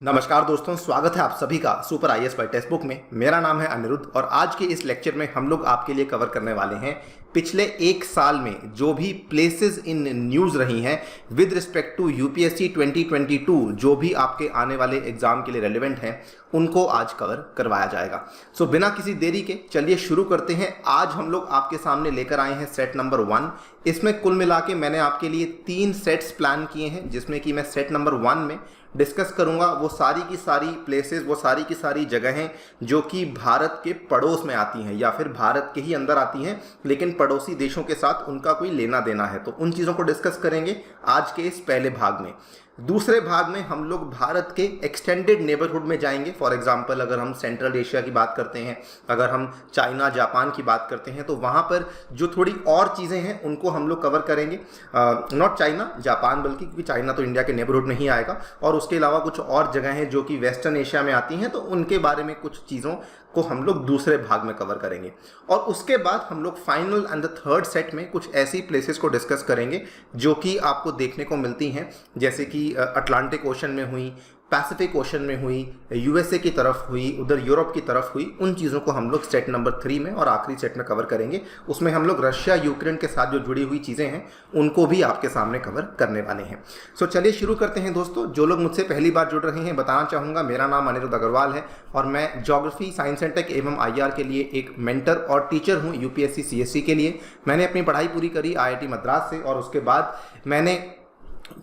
नमस्कार दोस्तों, स्वागत है आप सभी का super IAS by textbook में। मेरा नाम है अनिरुद्ध और आज के इस लेक्चर में हम लोग आपके लिए कवर करने वाले हैं पिछले एक साल में जो भी प्लेसेस इन न्यूज़ रही हैं विद रिस्पेक्ट टू यूपीएससी 2022, जो भी आपके आने वाले एग्जाम के लिए रेलिवेंट हैं उनको आज कवर करवाया जाएगा। सो बिना किसी देरी के चलिए शुरू करते हैं। आज हम लोग आपके सामने लेकर आए हैं सेट नंबर 1। इसमें कुल मिला के मैंने आपके लिए 3 सेट्स प्लान किए हैं, जिसमें कि मैं सेट नंबर 1 में डिस्कस करूंगा वो सारी की सारी प्लेसेस, वो सारी की सारी जगहें जो कि भारत के पड़ोस में आती हैं या फिर भारत के ही अंदर आती हैं लेकिन पड़ोसी देशों के साथ उनका कोई लेना देना है, तो उन चीज़ों को डिस्कस करेंगे आज के इस पहले भाग में। दूसरे भाग में हम लोग भारत के एक्सटेंडेड नेबरहुड में जाएंगे। फॉर एग्जांपल अगर हम सेंट्रल एशिया की बात करते हैं, अगर हम चाइना जापान की बात करते हैं, तो वहाँ पर जो थोड़ी और चीज़ें हैं उनको हम लोग कवर करेंगे। नॉट चाइना जापान, बल्कि क्योंकि चाइना तो इंडिया के नेबरहुड में ही आएगा, और उसके अलावा कुछ और जगह हैं जो कि वेस्टर्न एशिया में आती हैं, तो उनके बारे में कुछ चीज़ों को हम लोग दूसरे भाग में कवर करेंगे। और उसके बाद हम लोग final and the third set में कुछ ऐसी प्लेसेस को डिस्कस करेंगे जो कि आपको देखने को मिलती हैं, जैसे कि अटलांटिक ओशन में हुई, पैसिफिक ओशन में हुई, यूएसए की तरफ हुई, उधर यूरोप की तरफ हुई। उन चीज़ों को हम लोग सेट नंबर 3 में और आखिरी सेट में कवर करेंगे। उसमें हम लोग रशिया यूक्रेन के साथ जो जुड़ी हुई चीज़ें हैं उनको भी आपके सामने कवर करने वाले हैं। सो चलिए शुरू करते हैं दोस्तों। जो लोग मुझसे पहली बार जुड़ रहे हैं, बताना चाहूँगा मेरा नाम अनिरुद्ध अग्रवाल है और मैं ज्योग्राफी, साइंस एंड टेक एवं आईआर के लिए एक मेंटर और टीचर हूँ यूपीएससी सीएससी के लिए। मैंने अपनी पढ़ाई पूरी करी आईआईटी मद्रास से और उसके बाद मैंने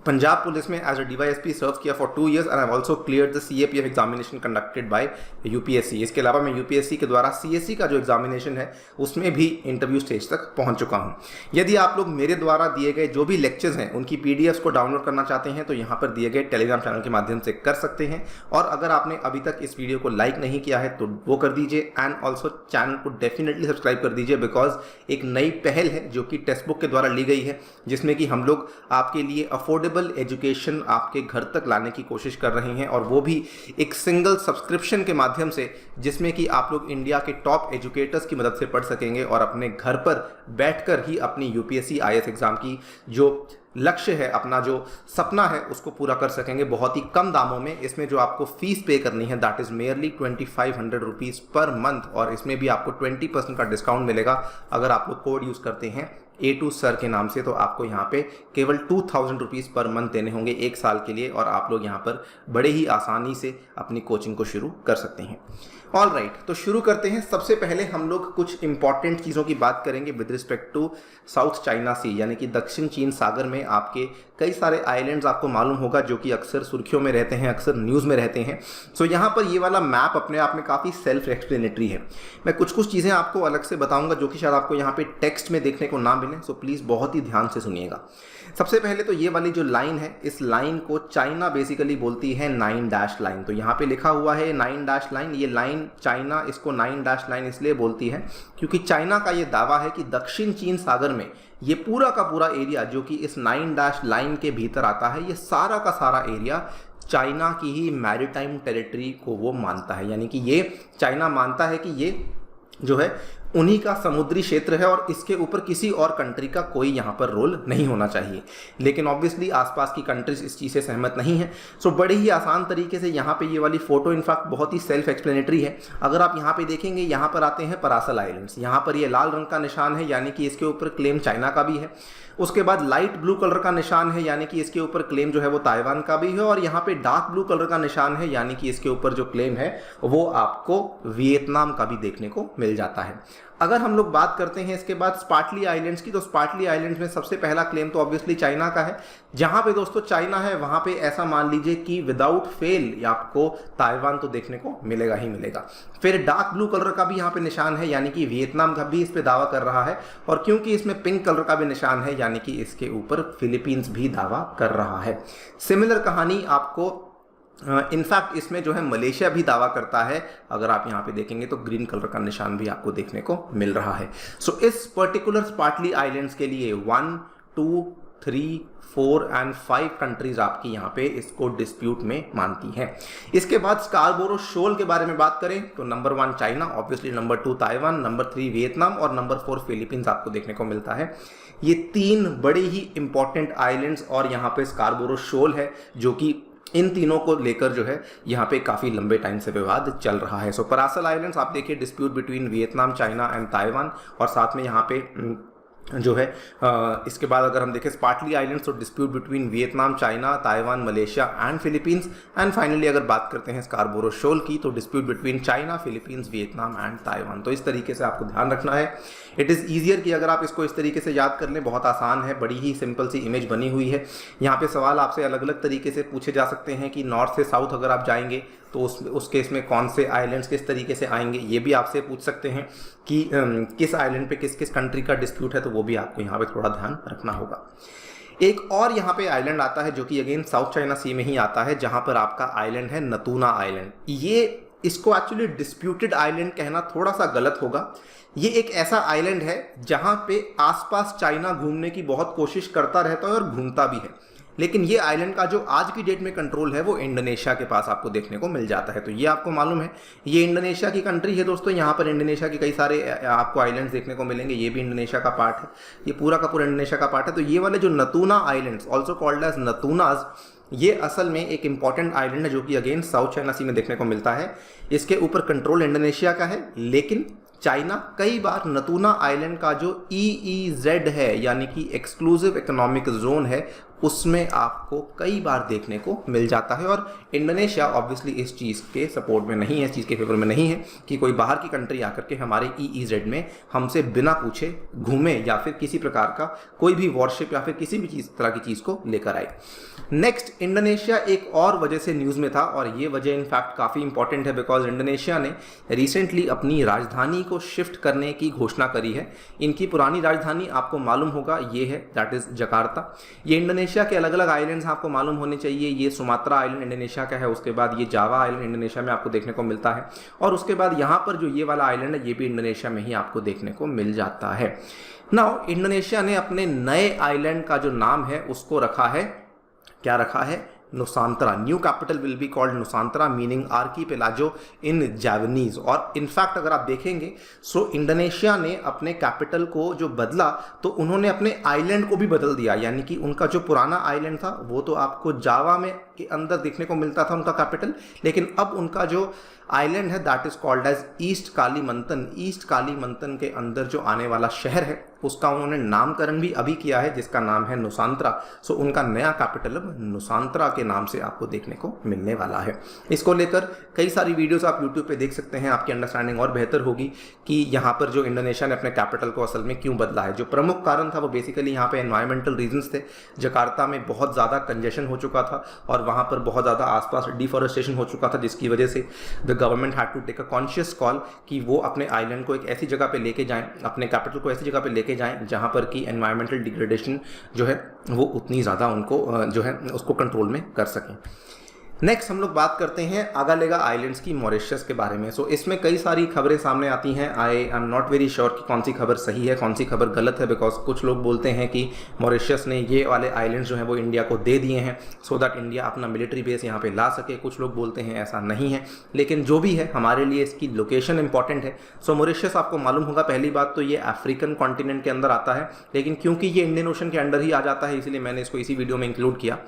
पंजाब पुलिस में एज अ डीवाईएसपी सर्व किया for 2 years and I also clear the CAPF examination conducted by UPSC. इसके अलावा मैं यूपीएससी के द्वारा सीएससी का जो एग्जामिनेशन है उसमें भी इंटरव्यू स्टेज तक पहुंच चुका हूं। यदि आप लोग मेरे द्वारा दिए गए जो भी लेक्चर्स हैं उनकी पीडीएफ्स को डाउनलोड करना चाहते हैं तो यहाँ पर दिए गए टेलीग्राम चैनल के माध्यम से कर सकते हैं। और अगर आपने अभी तक इस वीडियो को लाइक नहीं किया है तो वो कर दीजिए एंड ऑल्सो चैनल को डेफिनेटली सब्सक्राइब कर दीजिए, बिकॉज एक नई पहल है जो कि टेक्स्ट बुक के द्वारा ली गई है, जिसमें कि हम लोग आपके लिए अफोर्डेबल एजुकेशन आपके घर तक लाने की कोशिश कर रहे हैं, और वो भी एक सिंगल सब्सक्रिप्शन के माध्यम से, जिसमें कि आप लोग इंडिया के टॉप एजुकेटर्स की मदद से पढ़ सकेंगे और अपने घर पर बैठकर ही अपनी यूपीएससी आईएएस एग्जाम की जो लक्ष्य है, अपना जो सपना है, उसको पूरा कर सकेंगे बहुत ही कम दामों में। इसमें जो आपको फीस पे करनी है that is merely 2500 rupees per month, और इसमें भी आपको 20% का डिस्काउंट मिलेगा अगर आप लोग कोड यूज़ करते हैं A2 सर के नाम से। तो आपको यहाँ पे केवल 2000 रुपीज़ पर मंथ देने होंगे 1 साल के लिए, और आप लोग यहाँ पर बड़े ही आसानी से अपनी कोचिंग को शुरू कर सकते हैं। ऑल राइट, तो शुरू करते हैं। सबसे पहले हम लोग कुछ इंपॉर्टेंट चीज़ों की बात करेंगे with respect to South China Sea, यानी कि दक्षिण चीन सागर में आपके कई सारे आइलैंड्स आपको मालूम होगा जो कि अक्सर सुर्खियों में रहते हैं, अक्सर न्यूज़ में रहते हैं। सो यहाँ पर ये वाला मैप अपने आप में काफ़ी सेल्फ एक्सप्लेनेटरी है। मैं कुछ चीज़ें आपको अलग से बताऊंगा जो कि शायद आपको यहाँ पे टेक्स्ट में देखने को ना मिले, सो प्लीज़ बहुत ही ध्यान से सुनिएगा। सबसे पहले तो ये वाली जो लाइन है, इस लाइन को चाइना बेसिकली बोलती है 9 डैश लाइन। तो यहाँ पे लिखा हुआ है 9 डैश लाइन। ये लाइन चाइना इसको 9 डैश लाइन इसलिए बोलती है क्योंकि चाइना का ये दावा है कि दक्षिण चीन सागर में ये पूरा का पूरा एरिया जो कि इस 9 डैश लाइन के भीतर आता है, ये सारा का सारा एरिया चाइना की ही मैरीटाइम टेरिटरी को वो मानता है। यानी कि ये चाइना मानता है कि ये जो है उन्हीं का समुद्री क्षेत्र है और इसके ऊपर किसी और कंट्री का कोई यहाँ पर रोल नहीं होना चाहिए। लेकिन ऑब्वियसली आसपास की कंट्रीज इस चीज़ से सहमत नहीं है। सो बड़े ही आसान तरीके से यहाँ पे ये वाली फोटो इनफैक्ट बहुत ही सेल्फ एक्सप्लेनेटरी है। अगर आप यहाँ पे देखेंगे, यहाँ पर आते हैं परासल आइलैंड्स। यहाँ पर ये लाल रंग का निशान है, यानी कि इसके ऊपर क्लेम चाइना का भी है। उसके बाद लाइट ब्लू कलर का निशान है, यानी कि इसके ऊपर क्लेम जो है वो ताइवान का भी है। और यहाँ पे डार्क ब्लू कलर का निशान है, यानी कि इसके ऊपर जो क्लेम है वो आपको वियतनाम का भी देखने को मिल जाता है। अगर हम लोग बात करते हैं इसके बाद स्पार्टली आइलैंड्स की, तो स्पार्टली आइलैंड्स में सबसे पहला क्लेम तो ऑब्वियसली चाइना का है। जहां पे दोस्तों चाइना है वहां पे ऐसा मान लीजिए कि विदाउट फेल आपको ताइवान तो देखने को मिलेगा ही मिलेगा। फिर डार्क ब्लू कलर का भी यहाँ पे निशान है, यानी कि वियतनाम का भी इस पे दावा कर रहा है। और क्योंकि इसमें पिंक कलर का भी निशान है, यानी कि इसके ऊपर फिलीपींस भी दावा कर रहा है। सिमिलर कहानी आपको इनफैक्ट इसमें जो है मलेशिया भी दावा करता है। अगर आप यहाँ पे देखेंगे तो ग्रीन कलर का निशान भी आपको देखने को मिल रहा है। सो इस पर्टिकुलर स्पार्टली आइलैंड्स के लिए 1, 2, 3, 4 एंड 5 कंट्रीज आपकी यहाँ पे इसको डिस्प्यूट में मानती हैं। इसके बाद स्कारबोरो शोल के बारे में बात करें तो number 1 China, obviously number 2 Taiwan, number 3 Vietnam और नंबर 4 फिलीपींस आपको देखने को मिलता है। ये 3 बड़े ही इंपॉर्टेंट आइलैंड्स और यहाँ पे स्कारबोरो शोल है जो कि इन तीनों को लेकर जो है यहाँ पे काफ़ी लंबे टाइम से विवाद चल रहा है। सो परासल आइलैंड्स आप देखिए, dispute between Vietnam, China and Taiwan, और साथ में यहाँ पे जो है इसके बाद अगर हम देखें स्पार्टली आइलैंड्स, तो dispute between Vietnam, China, Taiwan, Malaysia and Philippines. And finally अगर बात करते हैं स्कारबोरो शोल की, तो dispute between China, Philippines, Vietnam and Taiwan. तो इस तरीके से आपको ध्यान रखना है। इट इज़ ईजियर कि अगर आप इसको इस तरीके से याद कर लें, बहुत आसान है, बड़ी ही सिंपल सी इमेज बनी हुई है। यहाँ पे सवाल आपसे अलग अलग तरीके से पूछे जा सकते हैं कि नॉर्थ से साउथ अगर आप जाएंगे तो उस केस में कौन से आइलैंड्स किस तरीके से आएंगे, ये भी आपसे पूछ सकते हैं कि किस आइलैंड पे किस किस कंट्री का डिस्प्यूट है, तो वो भी आपको यहाँ पे थोड़ा ध्यान रखना होगा। एक और यहाँ पे आइलैंड आता है जो कि अगेन साउथ चाइना सी में ही आता है, जहाँ पर आपका आइलैंड है नतूना आइलैंड। इसको एक्चुअली डिस्प्यूटेड आइलैंड कहना थोड़ा सा गलत होगा। ये एक ऐसा आइलैंड है जहाँ पे आसपास चाइना घूमने की बहुत कोशिश करता रहता है और घूमता भी है, लेकिन ये आइलैंड का जो आज की डेट में कंट्रोल है वो इंडोनेशिया के पास आपको देखने को मिल जाता है। तो ये आपको मालूम है, ये इंडोनेशिया की कंट्री है दोस्तों। यहाँ पर इंडोनेशिया के कई सारे आपको आइलैंड्स देखने को मिलेंगे, ये भी इंडोनेशिया का पार्ट है, ये पूरा का पूरा इंडोनेशिया का पार्ट है। तो ये वाले जो नतूना आइलैंड्स, ऑल्सो कॉल्ड एज नतूनाज, ये असल में एक इंपॉर्टेंट आइलैंड है जो कि अगेन साउथ चाइना सी में देखने को मिलता है। इसके ऊपर कंट्रोल इंडोनेशिया का है, लेकिन चाइना कई बार नतूना आइलैंड का जो EEZ है, यानी कि एक्सक्लूसिव इकोनॉमिक जोन है, उसमें आपको कई बार देखने को मिल जाता है। और इंडोनेशिया ऑब्वियसली इस चीज़ के सपोर्ट में नहीं है, इस चीज़ के फेवर में नहीं है कि कोई बाहर की कंट्री आकर के हमारे EEZ में हमसे बिना पूछे घूमे या फिर किसी प्रकार का कोई भी वॉरशिप या फिर किसी भी तरह की चीज़ को लेकर आए। नेक्स्ट, इंडोनेशिया एक और वजह से न्यूज़ में था, और ये वजह इनफैक्ट काफ़ी इंपॉर्टेंट है, बिकॉज इंडोनेशिया ने रिसेंटली अपनी राजधानी को शिफ्ट करने की घोषणा करी है। इनकी पुरानी राजधानी आपको मालूम होगा, ये है, दैट इज़ जकार्ता। ये इंडोनेशिया के अलग अलग आइलैंड्स आपको मालूम होने चाहिए। ये सुमात्रा आइलैंड इंडोनेशिया का है, उसके बाद ये जावा आइलैंड इंडोनेशिया में आपको देखने को मिलता है, और उसके बाद यहाँ पर जो ये वाला आइलैंड है ये भी इंडोनेशिया में ही आपको देखने को मिल जाता है। नाउ इंडोनेशिया ने अपने नए आइलैंड का जो नाम है उसको रखा है, क्या रखा है? Nusantara. New capital will be called Nusantara, meaning archipelago in Javanese. और इनफैक्ट अगर आप देखेंगे, सो इंडोनेशिया ने अपने कैपिटल को जो बदला, तो उन्होंने अपने आइलैंड को भी बदल दिया। यानी कि उनका जो पुराना आइलैंड था वो तो आपको जावा में के अंदर देखने को मिलता था उनका कैपिटल, लेकिन अब उनका जो आइलैंड है that is called as East Kalimantan. East Kalimantan के अंदर जो आने वाला शहर है उसका उन्होंने नामकरण भी अभी किया है, जिसका नाम है नुसांतरा। सो उनका नया कैपिटल अब नुसांतरा के नाम से आपको देखने को मिलने वाला है। इसको लेकर कई सारी वीडियोस आप यूट्यूब पे देख सकते हैं, आपकी अंडरस्टैंडिंग और बेहतर होगी कि यहाँ पर जो इंडोनेशिया ने अपने कैपिटल को असल में क्यों बदला है। जो प्रमुख कारण था वो बेसिकली यहाँ पे एनवायरमेंटल रीजंस थे। जकार्ता में बहुत ज़्यादा कंजेशन हो चुका था और वहाँ पर बहुत ज़्यादा आसपास डिफॉरेस्टेशन हो चुका था, जिसकी वजह से the government had to take a conscious call कि वो अपने आइलैंड को एक ऐसी जगह पे लेके जाएं, अपने कैपिटल को ऐसी जगह पे लेके जाएं जहां पर कि एनवायरमेंटल डिग्रेडेशन जो है वो उतनी ज़्यादा उनको जो है उसको कंट्रोल में कर सकें। नेक्स्ट हम लोग बात करते हैं आगालेगा आइलैंड्स की, मॉरिशस के बारे में। सो इसमें कई सारी खबरें सामने आती हैं। I am not very sure कि कौन सी खबर सही है कौन सी खबर गलत है, बिकॉज कुछ लोग बोलते हैं कि मॉरिशस ने ये वाले आइलैंड्स जो हैं वो इंडिया को दे दिए हैं सो दैट इंडिया अपना मिलिट्री बेस यहाँ पे ला सके। कुछ लोग बोलते हैं ऐसा नहीं है, लेकिन जो भी है हमारे लिए इसकी लोकेशन इंपॉर्टेंट है। सो मॉरिशस आपको मालूम होगा, पहली बात तो ये अफ्रीकन कॉन्टिनेंट के अंदर आता है, लेकिन क्योंकि ये इंडियन ओशन के अंडर ही आ जाता है इसलिए मैंने इसको इसी वीडियो में इंक्लूड किया।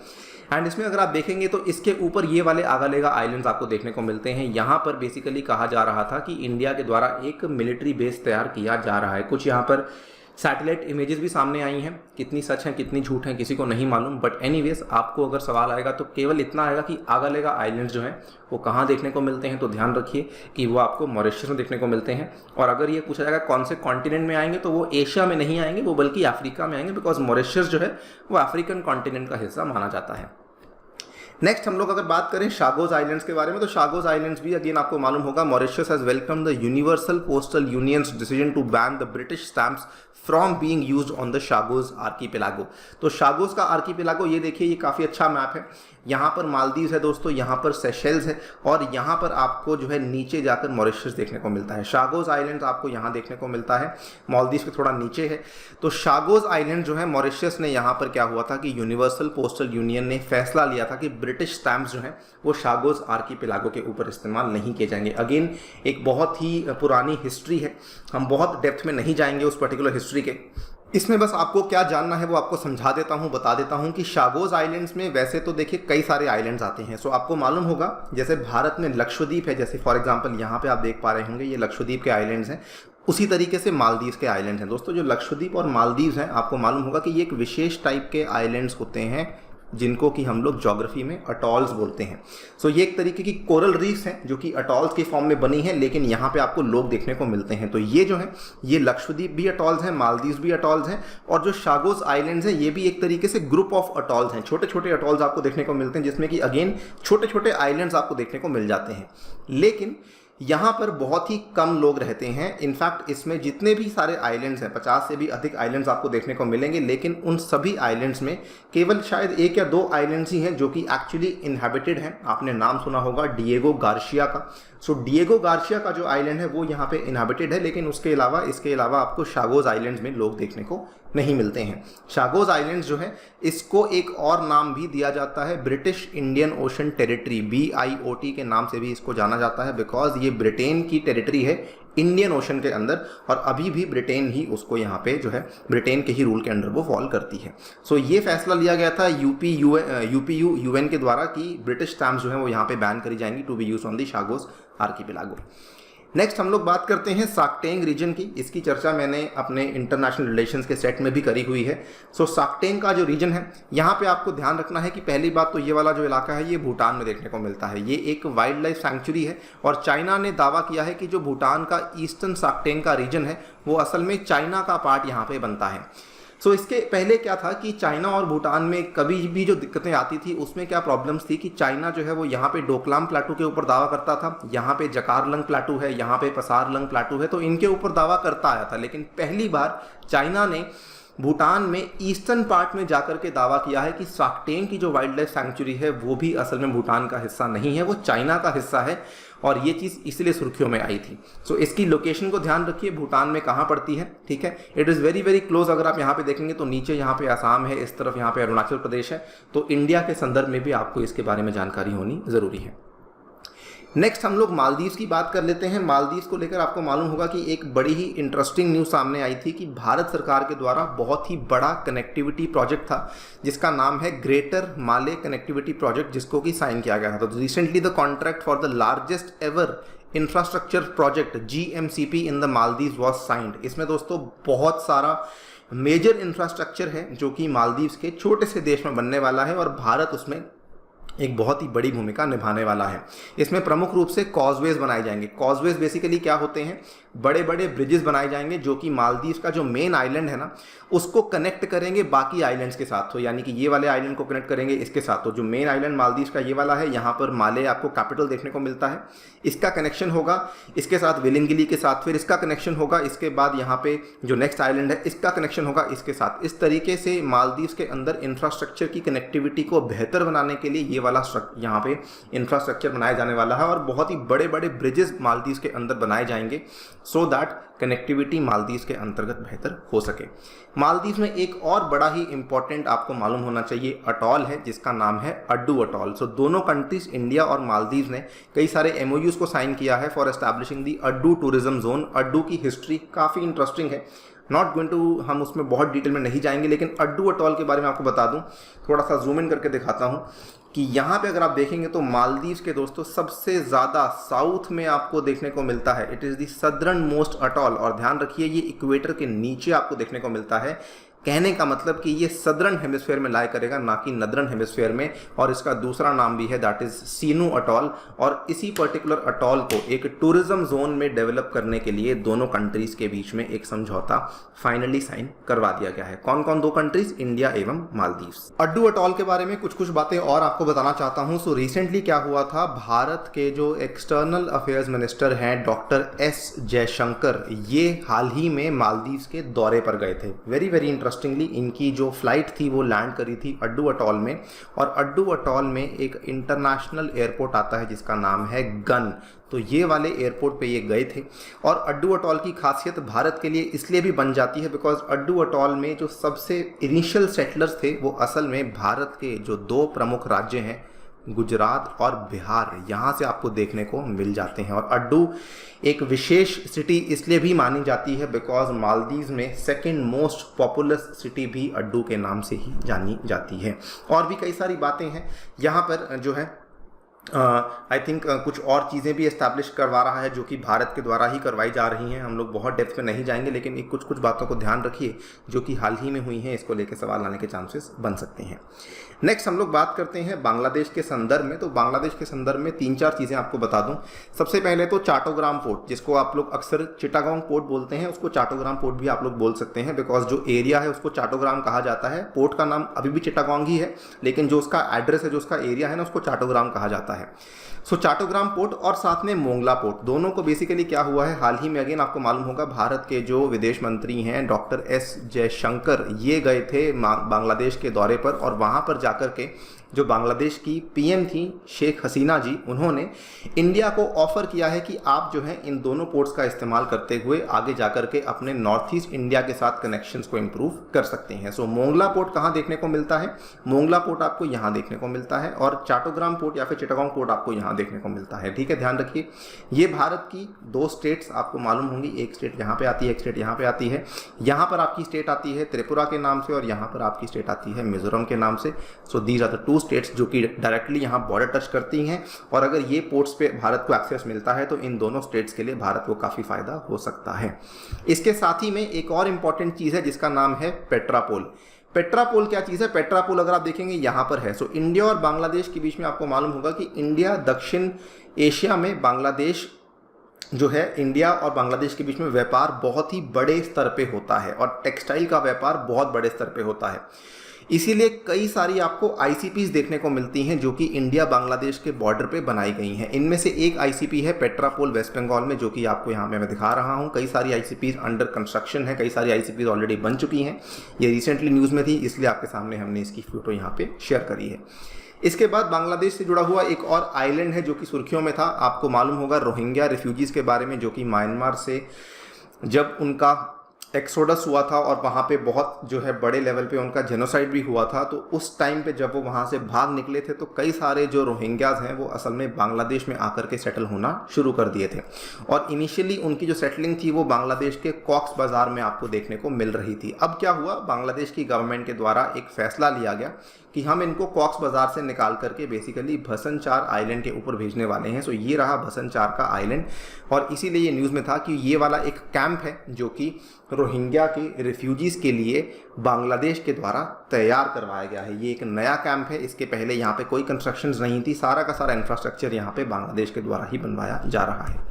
एंड इसमें अगर आप देखेंगे तो इसके ऊपर ये वाले आगालेगा आइलैंड्स आपको देखने को मिलते हैं। यहाँ पर बेसिकली कहा जा रहा था कि इंडिया के द्वारा एक मिलिट्री बेस तैयार किया जा रहा है। कुछ यहाँ पर सैटेलाइट इमेजेस भी सामने आई हैं, कितनी सच हैं कितनी झूठ हैं किसी को नहीं मालूम, बट एनीवेज आपको अगर सवाल आएगा तो केवल इतना आएगा कि आगालेगा आइलैंड्स जो हैं वो कहाँ देखने को मिलते हैं, तो ध्यान रखिए कि वो आपको मॉरिशस में देखने को मिलते हैं। और अगर ये पूछा जाएगा कौन से कॉन्टिनेंट में आएंगे, तो वो एशिया में नहीं आएंगे, वो बल्कि अफ्रीका में आएंगे, बिकॉज मॉरिशस जो है वो अफ्रीकन कॉन्टिनेंट का हिस्सा माना जाता है। नेक्स्ट हम लोग अगर बात करें शागोज आइलैंड्स के बारे में, तो शागोज आइलैंड्स भी अगेन आपको मालूम होगा, Mauritius has welcome the universal postal unions decision to ban the British stamps from being used on the Chagos archipelago. तो शागोज का आर्कीपेलागो ये देखिए, ये काफ़ी अच्छा मैप है। यहाँ पर मालदीव्स है दोस्तों, यहाँ पर सेशेल्स है और यहाँ पर आपको जो है नीचे जाकर मॉरिशस देखने को मिलता है। शागोज आइलैंड आपको यहाँ देखने को मिलता है, मालदीव्स के थोड़ा नीचे है। तो शागोज आइलैंड जो है मॉरिशस ने, यहाँ पर क्या हुआ था कि यूनिवर्सल पोस्टल यूनियन ने फैसला लिया था कि ब्रिटिश स्टैम्प्स जो हैं वो शागोज आर्कीपेलागो के ऊपर इस्तेमाल नहीं किए जाएंगे। अगेन एक बहुत ही पुरानी हिस्ट्री है, हम बहुत डेप्थ में नहीं जाएंगे उस पर्टिकुलर हिस्ट्री के, इसमें बस आपको क्या जानना है वो आपको समझा देता हूँ, बता देता हूँ कि शागोज आइलैंड्स में वैसे तो देखिए कई सारे आइलैंड्स आते हैं। सो आपको मालूम होगा जैसे भारत में लक्षद्वीप है, जैसे फॉर एग्जांपल यहाँ पे आप देख पा रहे होंगे ये लक्षद्वीप के आइलैंड्स हैं। उसी तरीके से मालदीव के आइलैंड्स हैं। दोस्तों जो लक्षद्वीप और मालदीव हैं आपको मालूम होगा कि ये एक विशेष टाइप के आइलैंड्स होते हैं जिनको कि हम लोग ज्योग्राफी में अटॉल्स बोलते हैं। सो ये एक तरीके की कोरल रीफ्स हैं जो कि अटॉल्स के फॉर्म में बनी हैं, लेकिन यहाँ पे आपको लोग देखने को मिलते हैं। तो ये जो है ये लक्षद्वीप भी अटॉल्स हैं, मालदीव भी अटॉल्स हैं, और जो शागोज आइलैंड्स हैं ये भी एक तरीके से ग्रुप ऑफ अटॉल्स हैं। छोटे छोटे अटॉल्स आपको देखने को मिलते हैं जिसमें कि अगेन छोटे छोटे आइलैंड्स आपको देखने को मिल जाते हैं, लेकिन यहाँ पर बहुत ही कम लोग रहते हैं। इनफैक्ट इसमें जितने भी सारे आइलैंड्स हैं 50 से भी अधिक आइलैंड्स आपको देखने को मिलेंगे, लेकिन उन सभी आइलैंड्स में केवल शायद 1 या 2 आइलैंड्स ही हैं जो कि एक्चुअली इनहैबिटेड हैं। आपने नाम सुना होगा डिएगो गार्शिया का। सो डिएगो गार्शिया का जो आइलैंड है वो यहाँ पे इनहैबिटेड है, लेकिन इसके अलावा आपको शागोज आइलैंड्स में लोग देखने को नहीं मिलते हैं। शागोज आइलैंड्स जो है इसको एक और नाम भी दिया जाता है, British Indian ocean territory, BIOT के नाम से भी इसको जाना जाता है, बिकॉज ये ब्रिटेन की टेरिटरी है इंडियन ओशन के अंदर, और अभी भी ब्रिटेन ही उसको यहाँ पे जो है ब्रिटेन के ही रूल के अंडर वो फॉल करती है। सो ये फैसला लिया गया था UN के द्वारा कि ब्रिटिश स्टैम्प्स जो है वो यहाँ पे बैन करी जाएंगी to be use on the Chagos archipelago. Next हम लोग बात करते हैं साक्टेंग रीजन की। इसकी चर्चा मैंने अपने इंटरनेशनल रिलेशंस के सेट में भी करी हुई है। सो साक्टेंग का जो रीजन है यहाँ पे आपको ध्यान रखना है कि पहली बात तो ये वाला जो इलाका है ये भूटान में देखने को मिलता है। ये एक वाइल्ड लाइफ सैंक्चुरी है, और चाइना ने दावा किया है कि जो भूटान का ईस्टर्न साक्टेंग का रीजन है वो असल में चाइना का पार्ट यहाँ पे बनता है। सो इसके पहले क्या था कि चाइना और भूटान में कभी भी जो दिक्कतें आती थी उसमें क्या प्रॉब्लम्स थी कि चाइना जो है वो यहाँ पे डोकलाम प्लाटू के ऊपर दावा करता था, यहाँ पे जकारलंग प्लाटू है, यहाँ पे पसारलंग प्लाटू है, तो इनके ऊपर दावा करता आया था। लेकिन पहली बार चाइना ने भूटान में ईस्टर्न पार्ट में जाकर के दावा किया है कि साक्टेंग की जो वाइल्ड लाइफ सैंक्चुरी है वो भी असल में भूटान का हिस्सा नहीं है, वो चाइना का हिस्सा है, और ये चीज़ इसलिए सुर्खियों में आई थी। सो इसकी लोकेशन को ध्यान रखिए, भूटान में कहाँ पड़ती है, ठीक है। It is very very close. अगर आप यहाँ पे देखेंगे तो नीचे यहाँ पे आसाम है, इस तरफ यहाँ पे अरुणाचल प्रदेश है, तो इंडिया के संदर्भ में भी आपको इसके बारे में जानकारी होनी ज़रूरी है। नेक्स्ट हम लोग मालदीव की बात कर लेते हैं। मालदीव को लेकर आपको मालूम होगा कि एक बड़ी ही इंटरेस्टिंग न्यूज़ सामने आई थी कि भारत सरकार के द्वारा बहुत ही बड़ा कनेक्टिविटी प्रोजेक्ट था जिसका नाम है ग्रेटर माले कनेक्टिविटी प्रोजेक्ट, जिसको कि साइन किया गया था। तो recently the contract for the largest ever infrastructure project GMCP in the Maldives was signed. इसमें दोस्तों बहुत सारा मेजर इंफ्रास्ट्रक्चर है जो कि मालदीव के छोटे से देश में बनने वाला है, और भारत उसमें एक बहुत ही बड़ी भूमिका निभाने वाला है। इसमें प्रमुख रूप से कॉजवेज बनाए जाएंगे। कॉजवेज बेसिकली क्या होते हैं, बड़े बड़े ब्रिजेस बनाए जाएंगे जो कि मालदीव का जो मेन आइलैंड है ना उसको कनेक्ट करेंगे बाकी आइलैंड्स के साथ। तो यानी कि ये वाले आइलैंड को कनेक्ट करेंगे इसके साथ। तो जो मेन आइलैंड मालदीव का ये वाला है, यहाँ पर माले आपको कैपिटल देखने को मिलता है, इसका कनेक्शन होगा इसके साथ विलिंगिली के साथ, फिर इसका कनेक्शन होगा, इसके बाद यहाँ पे जो नेक्स्ट आइलैंड है इसका कनेक्शन होगा इसके साथ। इस तरीके से मालदीव के अंदर इंफ्रास्ट्रक्चर की कनेक्टिविटी को बेहतर बनाने के लिए ये वाला यहाँ पे इंफ्रास्ट्रक्चर बनाया जाने वाला है, और बहुत ही बड़े बड़े ब्रिजेस मालदीव के अंदर बनाए जाएंगे सो दैट कनेक्टिविटी मालदीव के अंतर्गत बेहतर हो सके। मालदीव में एक और बड़ा ही इंपॉर्टेंट आपको मालूम होना चाहिए अटॉल है जिसका नाम है अड्डू अटॉल। सो दोनों कंट्रीज इंडिया और मालदीव ने कई सारे MOUs को साइन किया है for establishing the Addu tourism zone. Addu की हिस्ट्री काफ़ी इंटरेस्टिंग है, नॉट गोइंग टू, हम उसमें बहुत डिटेल में नहीं जाएंगे, लेकिन अड्डू अटॉल के बारे में आपको बता दूं, थोड़ा सा जूम इन करके दिखाता हूं कि यहाँ पे अगर आप देखेंगे तो मालदीव के दोस्तों सबसे ज़्यादा साउथ में आपको देखने को मिलता है। It is the southern most atoll, और ध्यान रखिए ये इक्वेटर के नीचे आपको देखने को मिलता है। कहने का मतलब कि ये सदर्न हेमिस्फेयर में लाई करेगा, ना कि नदर्न हेमिस्फेयर में, और इसका दूसरा नाम भी है दैट इज सीनू अटॉल। और इसी पर्टिकुलर अटॉल को एक टूरिज्म जोन में डेवलप करने के लिए दोनों कंट्रीज के बीच में एक समझौता फाइनली साइन करवा दिया गया है। कौन कौन दो कंट्रीज, इंडिया एवं मालदीव। अड्डू अटॉल के बारे में कुछ बातें और आपको बताना चाहता हूं। सो रिसेंटली क्या हुआ था, भारत के जो एक्सटर्नल अफेयर्स मिनिस्टर हैं डॉक्टर S जयशंकर, ये हाल ही में मालदीव के दौरे पर गए थे। वेरी वेरी इंटरेस्टिंगली इनकी जो फ्लाइट थी वो लैंड करी थी अड्डू अटॉल में, और अड्डू अटॉल में एक इंटरनेशनल एयरपोर्ट आता है जिसका नाम है गन। तो ये वाले एयरपोर्ट पे ये गए थे, और अड्डू अटॉल की खासियत भारत के लिए इसलिए भी बन जाती है बिकॉज अड्डू अटॉल में जो सबसे इनिशियल सेटलर्स थे वो असल में भारत के जो 2 प्रमुख राज्य हैं गुजरात और बिहार यहाँ से आपको देखने को मिल जाते हैं। और अड्डू एक विशेष सिटी इसलिए भी मानी जाती है बिकॉज मालदीव में सेकंड मोस्ट पॉपुलस सिटी भी अड्डू के नाम से ही जानी जाती है। और भी कई सारी बातें हैं यहाँ पर जो है आई थिंक कुछ और चीज़ें भी इस्टेब्लिश करवा रहा है जो कि भारत के द्वारा ही करवाई जा रही हैं। हम लोग बहुत डेप्थ में नहीं जाएंगे, लेकिन एक कुछ बातों को ध्यान रखिए जो कि हाल ही में हुई हैं, इसको लेकर सवाल आने के चांसेस बन सकते हैं। नेक्स्ट हम लोग बात करते हैं बांग्लादेश के संदर्भ में। तो बांग्लादेश के संदर्भ में 3-4 चीज़ें आपको बता दूं। सबसे पहले तो चाटोग्राम पोर्ट, जिसको आप लोग अक्सर चिटागोंग पोर्ट बोलते हैं, उसको चाटोग्राम पोर्ट भी आप लोग बोल सकते हैं बिकॉज जो एरिया है उसको चाटोग्राम कहा जाता है। पोर्ट का नाम अभी भी चिटागोंग ही है, लेकिन जो उसका एड्रेस है, जो उसका एरिया है ना, उसको चाटोग्राम कहा जाता है। सो चाटोग्राम पोर्ट और साथ में मोंगला पोर्ट, दोनों को बेसिकली क्या हुआ है, हाल ही में अगेन आपको मालूम होगा भारत के जो विदेश मंत्री हैं डॉक्टर एस जयशंकर, ये गए थे बांग्लादेश के दौरे पर और वहाँ पर जाकर के जो बांग्लादेश की पीएम थी शेख हसीना जी, उन्होंने इंडिया को ऑफर किया है कि आप जो है इन दोनों पोर्ट्स का इस्तेमाल करते हुए आगे जाकर के अपने नॉर्थ ईस्ट इंडिया के साथ कनेक्शंस को इंप्रूव कर सकते हैं। सो मोंगला पोर्ट कहाँ देखने को मिलता है, मोंगला पोर्ट आपको यहाँ देखने को मिलता है और चाटोग्राम पोर्ट या फिर चिटागोंग पोर्ट आपको यहाँ देखने को मिलता है। ठीक है, ध्यान रखिए ये भारत की 2 स्टेट्स आपको मालूम होंगी, एक स्टेट यहाँ पे आती है, एक स्टेट यहाँ पे आती है। यहाँ पर आपकी स्टेट आती है त्रिपुरा के नाम से और यहाँ पर आपकी स्टेट आती है मिजोरम के नाम से। So these are the 2 states जो कि डायरेक्टली यहाँ बॉर्डर टच करती हैं और अगर ये पोर्ट्स पे भारत को एक्सेस मिलता है तो इन दोनों स्टेट्स के लिए भारत को काफ़ी फायदा हो सकता है। इसके साथ ही में एक और इंपॉर्टेंट चीज़ है जिसका नाम है पेट्रापोल। पेट्रापोल क्या चीज़ है, पेट्रापोल अगर आप देखेंगे यहाँ पर है। सो इंडिया और बांग्लादेश के बीच में आपको मालूम होगा कि इंडिया दक्षिण एशिया में बांग्लादेश जो है, इंडिया और बांग्लादेश के बीच में व्यापार बहुत ही बड़े स्तर पे होता है और टेक्सटाइल का व्यापार बहुत बड़े स्तर पे होता है। इसीलिए कई सारी आपको आईसीपीज देखने को मिलती हैं जो कि इंडिया बांग्लादेश के बॉर्डर पे बनाई गई हैं। इनमें से एक आईसीपी है पेट्रापोल वेस्ट बंगाल में, जो कि आपको यहाँ पे मैं दिखा रहा हूँ। कई सारी आईसीपीज अंडर कंस्ट्रक्शन है, कई सारी आईसीपीज ऑलरेडी बन चुकी हैं। ये रिसेंटली न्यूज़ में थी, इसलिए आपके सामने हमने इसकी फोटो यहाँ पे शेयर करी है। इसके बाद बांग्लादेश से जुड़ा हुआ एक और आइलैंड है जो कि सुर्खियों में था, आपको मालूम होगा रोहिंग्या रिफ्यूजीज़ के बारे में, जो कि म्यांमार से जब उनका एक्सोडस हुआ था और वहाँ पे बहुत जो है बड़े लेवल पे उनका जेनोसाइड भी हुआ था। तो उस टाइम पे जब वो वहाँ से भाग निकले थे तो कई सारे जो रोहिंग्याज हैं वो असल में बांग्लादेश में आकर के सेटल होना शुरू कर दिए थे और इनिशियली उनकी जो सेटलिंग थी वो बांग्लादेश के कॉक्स बाज़ार में आपको देखने को मिल रही थी। अब क्या हुआ, बांग्लादेश की गवर्नमेंट के द्वारा एक फैसला लिया गया कि हम इनको कॉक्स बाज़ार से निकाल करके बेसिकली भसनचार आइलैंड के ऊपर भेजने वाले हैं। सो ये रहा भसनचार का आइलैंड और इसीलिए ये न्यूज़ में था कि ये वाला एक कैंप है जो कि रोहिंग्या के रिफ्यूजीज़ के लिए बांग्लादेश के द्वारा तैयार करवाया गया है। ये एक नया कैंप है, इसके पहले यहाँ पे कोई कंस्ट्रक्शंस नहीं थी, सारा का सारा इंफ्रास्ट्रक्चर यहाँ पे बांग्लादेश के द्वारा ही बनवाया जा रहा है।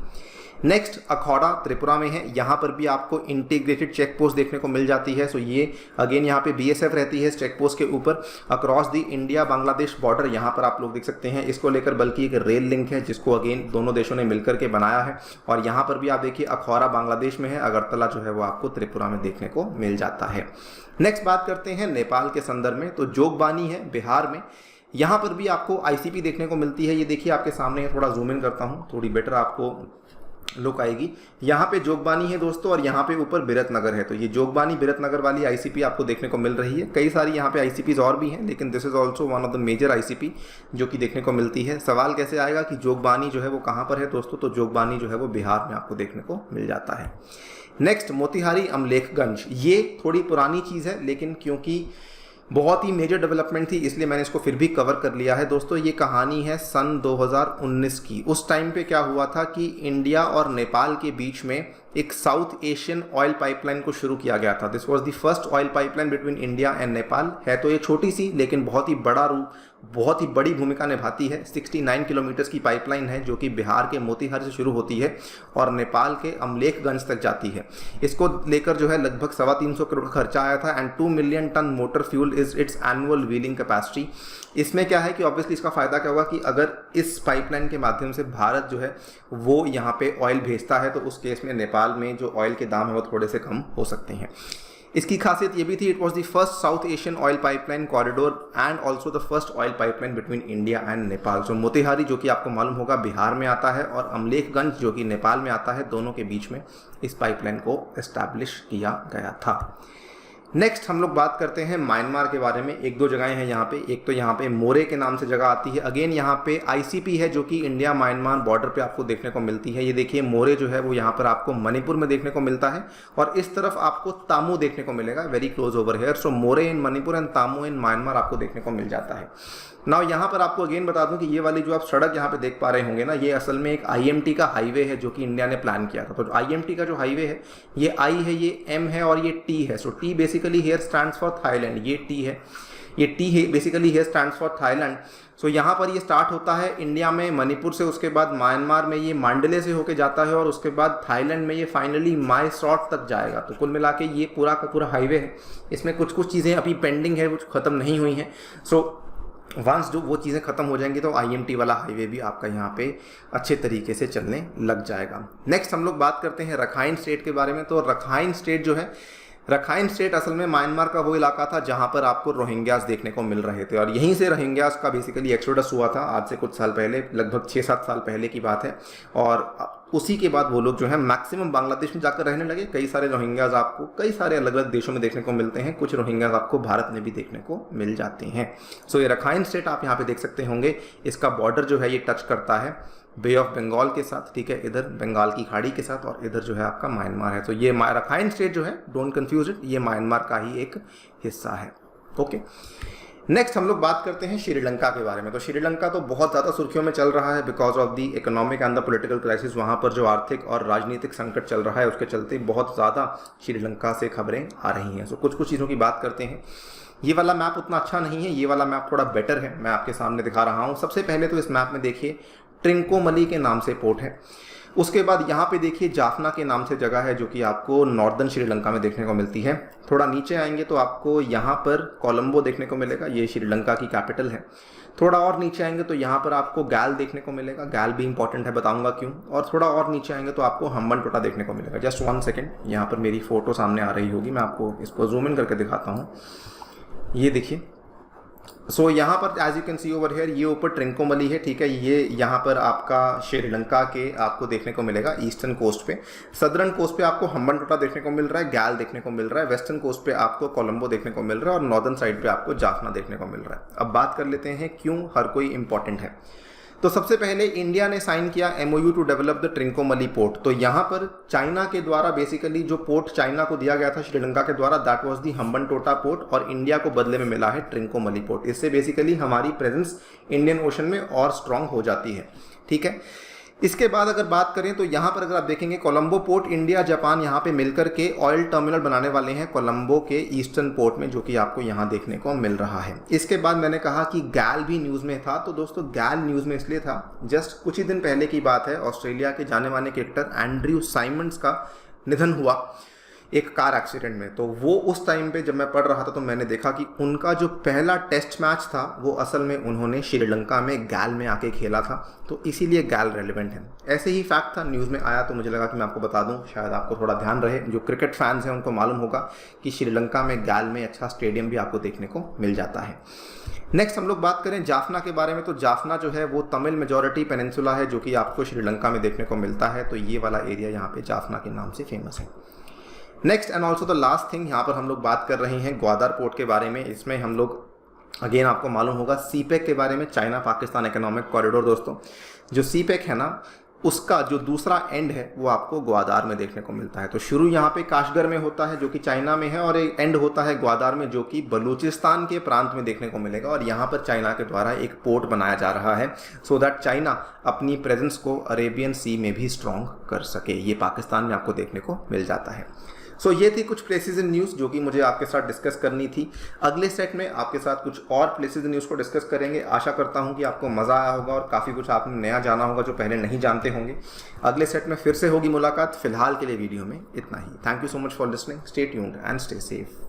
नेक्स्ट अखौड़ा त्रिपुरा में है, यहाँ पर भी आपको इंटीग्रेटेड चेक पोस्ट देखने को मिल जाती है। सो ये अगेन यहाँ पे बीएसएफ रहती है इस चेक पोस्ट के ऊपर across the India Bangladesh border. यहाँ पर आप लोग देख सकते हैं इसको लेकर बल्कि एक रेल लिंक है जिसको अगेन दोनों देशों ने मिलकर के बनाया है। और यहाँ पर भी आप देखिए अखौरा बांग्लादेश में है, अगरतला जो है वो आपको त्रिपुरा में देखने को मिल जाता है। नेक्स्ट बात करते हैं नेपाल के संदर्भ में, तो जोगबानी है बिहार में, यहाँ पर भी आपको आईसीपी देखने को मिलती है। ये देखिए आपके सामने है, थोड़ा जूम इन करता हूँ, थोड़ी बेटर आपको लुक आएगी। यहाँ पे जोगबानी है दोस्तों और यहाँ पे ऊपर बिरतनगर है। तो ये जोगबानी बिरतनगर वाली आईसीपी आपको देखने को मिल रही है। कई सारी यहाँ पे आईसीपीज और भी हैं, लेकिन this is also one of the major ICP जो कि देखने को मिलती है। सवाल कैसे आएगा कि जोगबानी जो है वो कहाँ पर है दोस्तों, तो जोगबानी जो है वो बिहार में आपको देखने को मिल जाता है। नेक्स्ट मोतिहारी अमलेखगंज, ये थोड़ी पुरानी चीज़ है लेकिन क्योंकि बहुत ही मेजर डेवलपमेंट थी इसलिए मैंने इसको फिर भी कवर कर लिया है। दोस्तों ये कहानी है सन 2019 की। उस टाइम पे क्या हुआ था कि इंडिया और नेपाल के बीच में एक साउथ एशियन ऑयल पाइपलाइन को शुरू किया गया था। This was the first oil pipeline between India and Nepal. है तो ये छोटी सी लेकिन बहुत ही बड़ी भूमिका निभाती है। 69 किलोमीटर्स की पाइपलाइन है जो कि बिहार के मोतिहारी से शुरू होती है और नेपाल के अमलेखगंज तक जाती है। इसको लेकर जो है लगभग 325 करोड़ खर्चा आया था and 2 million ton motor fuel is its annual wheeling capacity. इसमें क्या है कि ऑब्वियसली इसका फ़ायदा क्या हुआ कि अगर इस पाइपलाइन के माध्यम से भारत जो है वो यहाँ पे ऑयल भेजता है तो उस केस में नेपाल में जो ऑयल के दाम है वो थोड़े से कम हो सकते हैं। इसकी खासियत ये भी थी, it was the first South Asian oil pipeline corridor and also the first oil pipeline between India and Nepal. So Motihari जो कि आपको मालूम होगा बिहार में आता है और अमलेखगंज जो कि नेपाल में आता है, दोनों के बीच में इस पाइपलाइन को एस्टैब्लिश किया गया था। नेक्स्ट हम लोग बात करते हैं म्यांमार के बारे में। एक दो जगहें हैं यहाँ पे, एक तो यहाँ पे मोरे के नाम से जगह आती है। अगेन यहाँ पे आईसीपी है जो कि इंडिया म्यांमार बॉर्डर पे आपको देखने को मिलती है। ये देखिए मोरे जो है वो यहाँ पर आपको मणिपुर में देखने को मिलता है और इस तरफ आपको तामू देखने को मिलेगा, very close over here. So more in Manipur and Tamu in Myanmar आपको देखने को मिल जाता है। नाउ यहाँ पर आपको अगेन बता दूं कि ये वाली जो आप सड़क यहाँ पे देख पा रहे होंगे ना, ये असल में एक आईएमटी का हाईवे है जो कि इंडिया ने प्लान किया था। तो आईएमटी का जो हाईवे है, ये आई है, ये एम है और ये टी है। So T basically here stands for Thailand, ये टी है, ये टी है basically here stands for Thailand. So यहाँ पर ये स्टार्ट होता है इंडिया में मणिपुर से, उसके बाद म्यांमार में ये मांडले से होके जाता है और उसके बाद थाईलैंड में ये फाइनली माई सॉट तक जाएगा। तो कुल मिला के ये पूरा का पूरा हाईवे है। इसमें कुछ कुछ चीज़ें अभी पेंडिंग है, कुछ ख़त्म नहीं हुई हैं। सो वंस जो वो चीज़ें ख़त्म हो जाएंगी तो आईएमटी वाला हाईवे भी आपका यहाँ पे अच्छे तरीके से चलने लग जाएगा। नेक्स्ट हम लोग बात करते हैं रखाइन स्टेट के बारे में। तो रखाइन स्टेट जो है, रखाइन स्टेट असल में म्यांमार का वो इलाका था जहाँ पर आपको रोहिंग्यास देखने को मिल रहे थे और यहीं से रोहिंग्यास का बेसिकली एक्सोडस हुआ था आज से कुछ साल पहले, लगभग 6-7 साल पहले की बात है। और उसी के बाद वो लोग जो है मैक्सिमम बांग्लादेश में जाकर रहने लगे। कई सारे रोहिंग्यास आपको कई सारे अलग अलग देशों में देखने को मिलते हैं, कुछ रोहिंग्यास आपको भारत में भी देखने को मिल जाते हैं। सो ये रखाइन स्टेट आप यहाँ पे देख सकते होंगे, इसका बॉर्डर जो है ये टच करता है बे ऑफ बंगाल के साथ, ठीक है, इधर बंगाल की खाड़ी के साथ और इधर जो है आपका म्यांमार है। तो ये रखाइन स्टेट जो है, डोंट कंफ्यूज इट, ये म्यांमार का ही एक हिस्सा है। ओके, नेक्स्ट हम लोग बात करते हैं श्रीलंका के बारे में। तो श्रीलंका तो बहुत ज़्यादा सुर्खियों में चल रहा है because of the economic and the political crisis. वहाँ पर जो आर्थिक और राजनीतिक संकट चल रहा है उसके चलते बहुत ज़्यादा श्रीलंका से खबरें आ रही हैं। सो कुछ कुछ चीज़ों की बात करते हैं। ये वाला मैप उतना अच्छा नहीं है, ये वाला मैप थोड़ा बेटर है, मैं आपके सामने दिखा रहा हूँ। सबसे पहले तो इस मैप में देखिए ट्रिंकोमली के नाम से पोर्ट है। उसके बाद यहाँ पे देखिए जाफना के नाम से जगह है जो कि आपको नॉर्दर्न श्रीलंका में देखने को मिलती है। थोड़ा नीचे आएंगे तो आपको यहाँ पर कोलंबो देखने को मिलेगा, ये श्रीलंका की कैपिटल है। थोड़ा और नीचे आएंगे तो यहाँ पर आपको गैल देखने को मिलेगा, गैल भी इंपॉर्टेंट है, बताऊंगा क्यों। और थोड़ा और नीचे आएंगे तो आपको हम्बनटोटा देखने को मिलेगा। जस्ट 1 सेकेंड, यहाँ पर मेरी फोटो सामने आ रही होगी, मैं आपको इसको जूम इन करके दिखाता हूँ। ये देखिए, सो यहाँ पर as you can see over here, ये ऊपर ट्रिंकोमली है, ठीक है। ये यहाँ पर आपका श्रीलंका के आपको देखने को मिलेगा ईस्टर्न कोस्ट पे। सदर्न कोस्ट पे आपको हम्बनटोटा देखने को मिल रहा है, गैल देखने को मिल रहा है। वेस्टर्न कोस्ट पे आपको कोलंबो देखने को मिल रहा है और नॉर्दर्न साइड पे आपको जाफना देखने को मिल रहा है। अब बात कर लेते हैं क्यों हर कोई इंपॉर्टेंट है। तो सबसे पहले इंडिया ने साइन किया MOU to develop the Trincomalee port. तो यहाँ पर चाइना के द्वारा बेसिकली जो पोर्ट चाइना को दिया गया था श्रीलंका के द्वारा, that was the Hambantota port, और इंडिया को बदले में मिला है ट्रिंकोमली पोर्ट। इससे बेसिकली हमारी प्रेजेंस इंडियन ओशन में और स्ट्रांग हो जाती है, ठीक है। इसके बाद अगर बात करें तो यहाँ पर अगर आप देखेंगे कोलंबो पोर्ट, इंडिया जापान यहाँ पे मिलकर के ऑयल टर्मिनल बनाने वाले हैं कोलंबो के ईस्टर्न पोर्ट में, जो कि आपको यहाँ देखने को मिल रहा है। इसके बाद मैंने कहा कि गैल भी न्यूज़ में था। तो दोस्तों गैल न्यूज़ में इसलिए था, जस्ट कुछ ही दिन पहले की बात है, ऑस्ट्रेलिया के जाने माने क्रिकेटर एंड्रयू साइमंड्स का निधन हुआ एक कार एक्सीडेंट में। तो वो उस टाइम पे जब मैं पढ़ रहा था तो मैंने देखा कि उनका जो पहला टेस्ट मैच था वो असल में उन्होंने श्रीलंका में गैल में आके खेला था। तो इसीलिए गैल रेलिवेंट है। ऐसे ही फैक्ट था, न्यूज़ में आया तो मुझे लगा कि मैं आपको बता दूं, शायद आपको थोड़ा ध्यान रहे। जो क्रिकेट फैंस हैं उनको मालूम होगा कि श्रीलंका में गैल में अच्छा स्टेडियम भी आपको देखने को मिल जाता है। नेक्स्ट हम लोग बात करें जाफना के बारे में। तो जाफना जो है वो तमिल मेजॉरिटी पेनिनसुला है जो कि आपको श्रीलंका में देखने को मिलता है। तो ये वाला एरिया यहाँ पे जाफना के नाम से फेमस है। Next and also the last thing, यहाँ पर हम लोग बात कर रहे हैं ग्वादर पोर्ट के बारे में। इसमें हम लोग अगेन आपको मालूम होगा सीपेक के बारे में, चाइना पाकिस्तान इकोनॉमिक कॉरिडोर। दोस्तों जो सीपेक है ना, उसका जो दूसरा एंड है वो आपको ग्वादार में देखने को मिलता है। तो शुरू यहाँ पे काशगर में होता है जो कि चाइना में है, और एक एंड होता है ग्वादार में जो कि बलूचिस्तान के प्रांत में देखने को मिलेगा। और यहाँ पर चाइना के द्वारा एक पोर्ट बनाया जा रहा है सो दैट चाइना अपनी प्रेजेंस को अरेबियन सी में भी स्ट्रॉन्ग कर सके। ये पाकिस्तान में आपको देखने को मिल जाता है। सो ये थी कुछ प्लेसेस इन न्यूज़ जो कि मुझे आपके साथ डिस्कस करनी थी। अगले सेट में आपके साथ कुछ और प्लेसेस इन न्यूज़ को डिस्कस करेंगे। आशा करता हूं कि आपको मज़ा आया होगा और काफ़ी कुछ आपने नया जाना होगा जो पहले नहीं जानते होंगे। अगले सेट में फिर से होगी मुलाकात। फिलहाल के लिए वीडियो में इतना ही। Thank you so much for listening. Stay tuned and stay safe.